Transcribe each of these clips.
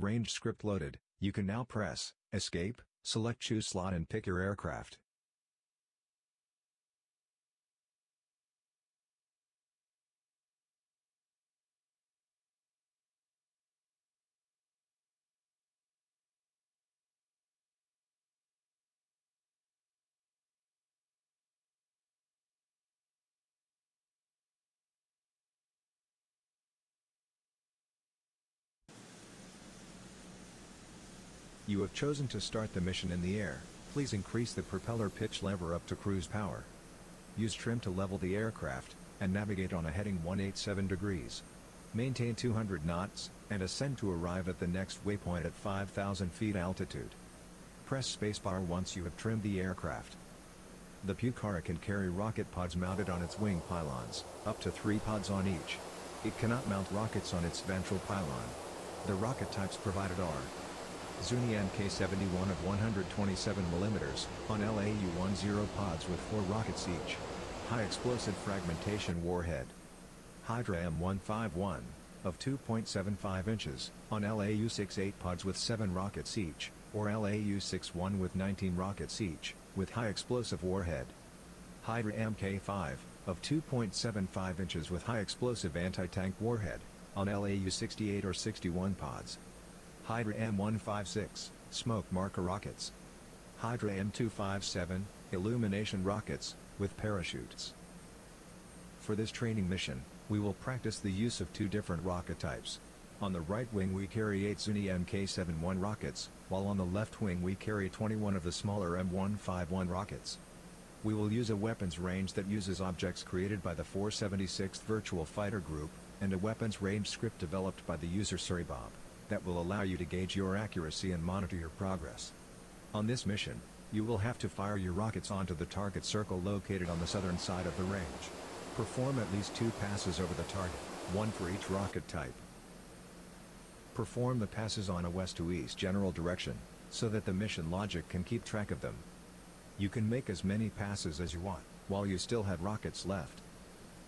Range script loaded, you can now press Escape, select Choose Slot and pick your aircraft. You have chosen to start the mission in the air. Please increase the propeller pitch lever up to cruise power. Use trim to level the aircraft, and navigate on a heading 187 degrees. Maintain 200 knots, and ascend to arrive at the next waypoint at 5,000 feet altitude. Press spacebar once you have trimmed the aircraft. The Pucara can carry rocket pods mounted on its wing pylons, up to 3 pods on each. It cannot mount rockets on its ventral pylon. The rocket types provided are Zuni Mk-71 of 127 mm, on LAU-10 pods with 4 rockets each. High explosive fragmentation warhead. Hydra M151, of 2.75 inches, on LAU-68 pods with 7 rockets each, or LAU-61 with 19 rockets each, with high explosive warhead. Hydra Mk-5, of 2.75 inches with high explosive anti-tank warhead, on LAU-68 or 61 pods. Hydra M156, smoke marker rockets. Hydra M257, illumination rockets, with parachutes. For this training mission, we will practice the use of 2 different rocket types. On the right wing we carry 8 Zuni Mk-71 rockets, while on the left wing we carry 21 of the smaller M151 rockets. We will use a weapons range that uses objects created by the 476th Virtual Fighter Group, and a weapons range script developed by the user Suribob, that will allow you to gauge your accuracy and monitor your progress. On this mission, you will have to fire your rockets onto the target circle located on the southern side of the range. Perform at least 2 passes over the target, 1 for each rocket type. Perform the passes on a west to east general direction, so that the mission logic can keep track of them. You can make as many passes as you want, while you still have rockets left.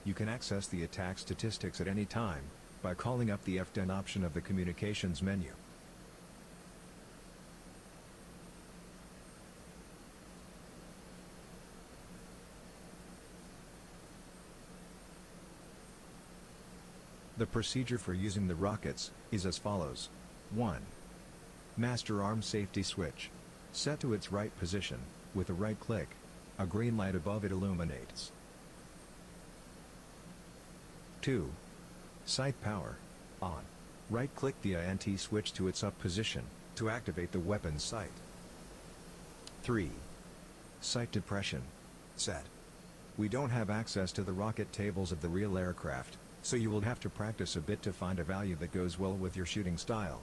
You can access the attack statistics at any time, by calling up the F10 option of the communications menu. The procedure for using the rockets is as follows. 1. Master arm safety switch. Set to its right position, with a right click. A green light above it illuminates. 2. Sight power on. Right-click the INT switch to its up position, to activate the weapon's sight. 3. Sight depression set. We don't have access to the rocket tables of the real aircraft, so you will have to practice a bit to find a value that goes well with your shooting style.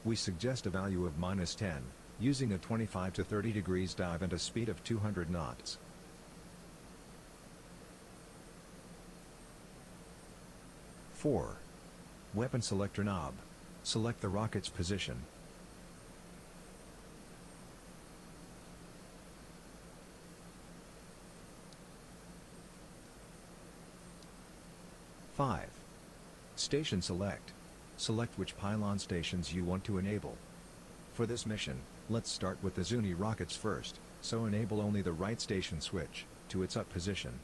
We suggest a value of -10, using a 25 to 30 degrees dive and a speed of 200 knots. 4. Weapon selector knob. Select the rocket's position. 5. Station select. Select which pylon stations you want to enable. For this mission, let's start with the Zuni rockets first, so enable only the right station switch, to its up position.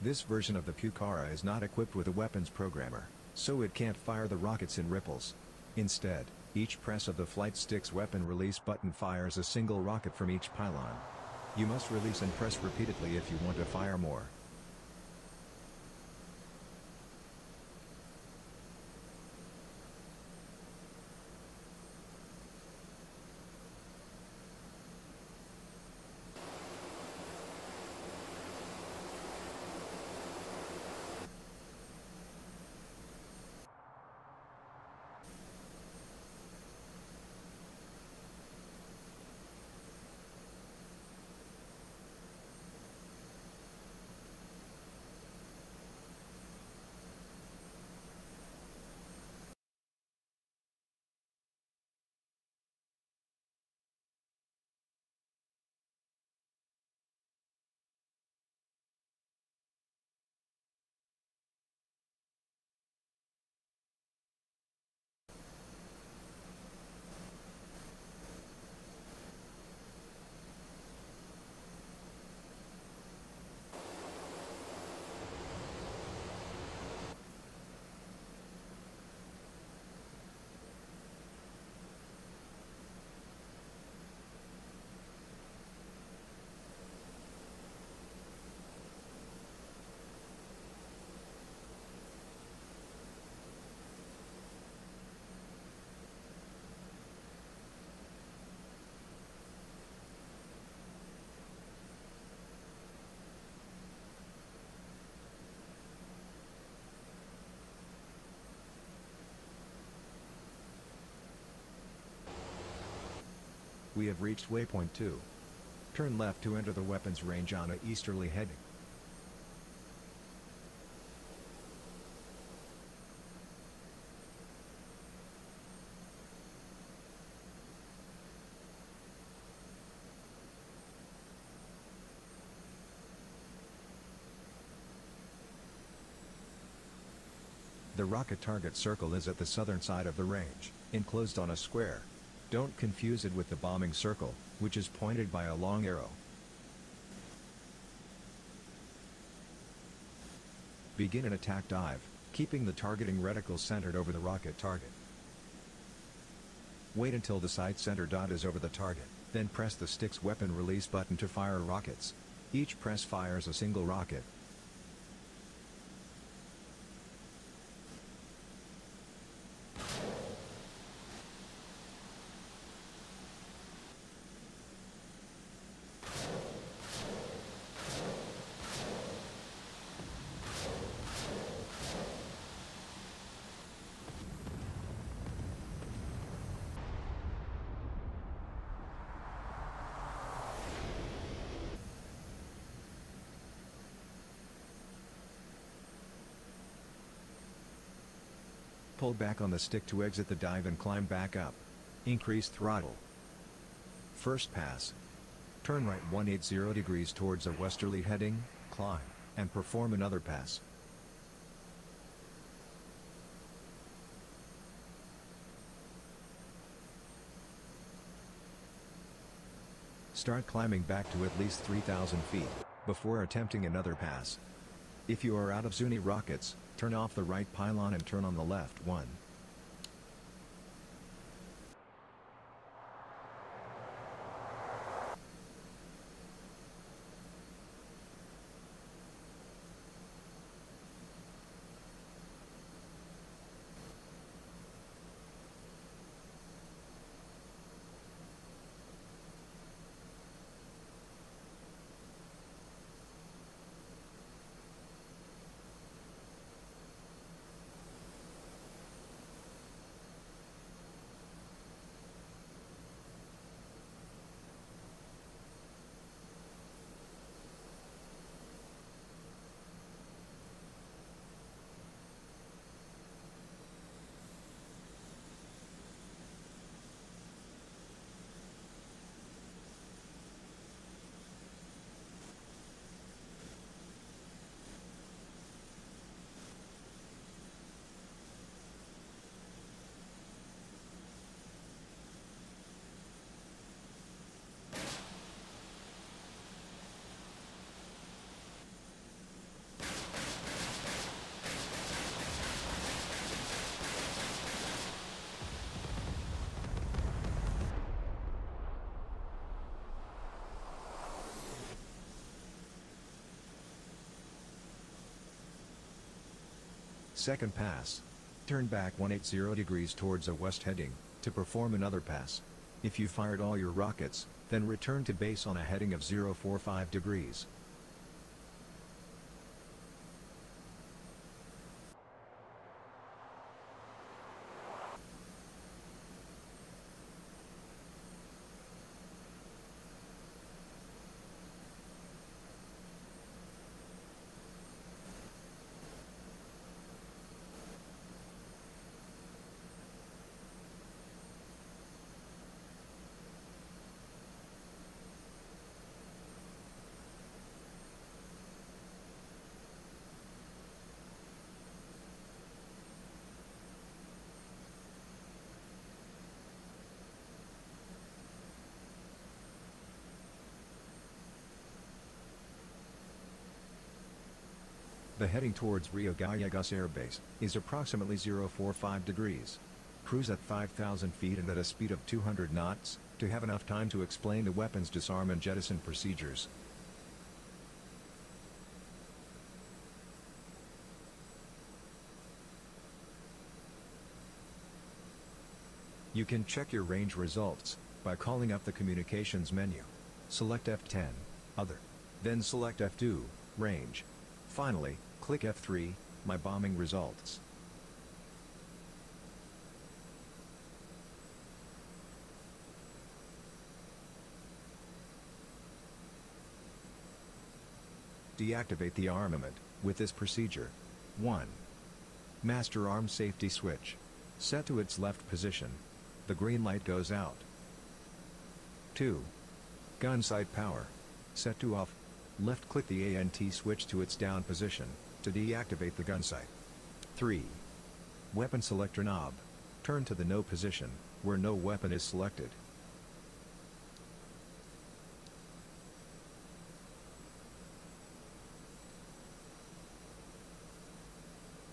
This version of the Pucara is not equipped with a weapons programmer, so it can't fire the rockets in ripples. Instead, each press of the flight stick's weapon release button fires a single rocket from each pylon. You must release and press repeatedly if you want to fire more. We have reached waypoint 2. Turn left to enter the weapons range on a easterly heading. The rocket target circle is at the southern side of the range, enclosed on a square. Don't confuse it with the bombing circle, which is pointed by a long arrow. Begin an attack dive, keeping the targeting reticle centered over the rocket target. Wait until the sight center dot is over the target, then press the stick's weapon release button to fire rockets. Each press fires a single rocket. Pull back on the stick to exit the dive and climb back up. Increase throttle. First pass. Turn right 180 degrees towards a westerly heading, climb, and perform another pass. Start climbing back to at least 3,000 feet, before attempting another pass. If you are out of Zuni rockets, turn off the right pylon and turn on the left one. Second pass. Turn back 180 degrees towards a west heading, to perform another pass. If you fired all your rockets, then return to base on a heading of 045 degrees. The heading towards Rio Gallegos Air Base is approximately 045 degrees. Cruise at 5,000 feet and at a speed of 200 knots, to have enough time to explain the weapons disarm and jettison procedures. You can check your range results by calling up the communications menu. Select F10, Other. Then select F2, Range. Finally, click F3, My Bombing Results. Deactivate the armament. With this procedure: 1. Master arm safety switch. Set to its left position. The green light goes out. 2. Gun sight power. Set to off. Left-click the ANT switch to its down position, to deactivate the gun sight. 3. Weapon selector knob. Turn to the no position, where no weapon is selected.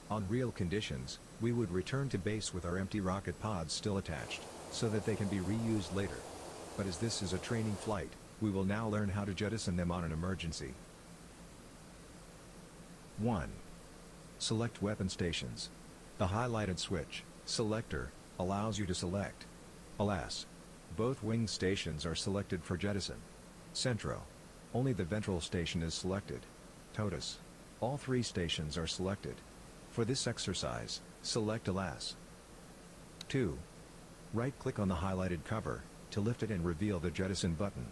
On real conditions, we would return to base with our empty rocket pods still attached, so that they can be reused later. But as this is a training flight, we will now learn how to jettison them on an emergency. 1. Select weapon stations. The highlighted switch, Selector, allows you to select. Alas! Both wing stations are selected for jettison. Centro. Only the ventral station is selected. TOTUS. All 3 stations are selected. For this exercise, select Alas. 2. Right-click on the highlighted cover, to lift it and reveal the jettison button.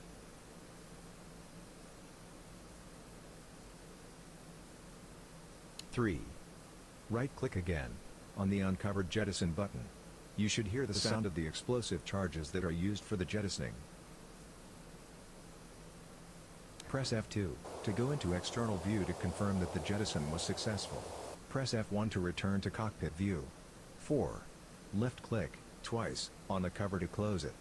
3. Right-click again, on the uncovered jettison button. You should hear the sound of the explosive charges that are used for the jettisoning. Press F2, to go into external view to confirm that the jettison was successful. Press F1 to return to cockpit view. 4. Left-click, twice, on the cover to close it.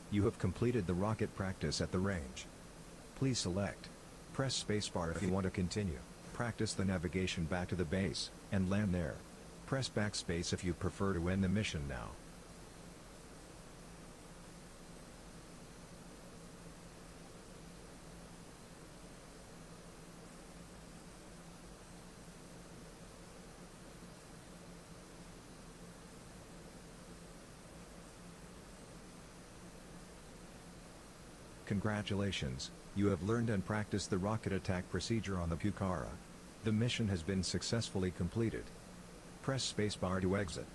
You have completed the rocket practice at the range. Please select. Press spacebar if you want to continue. Practice the navigation back to the base, and land there. Press backspace if you prefer to end the mission now. Congratulations, you have learned and practiced the rocket attack procedure on the Pucara. The mission has been successfully completed. Press spacebar to exit.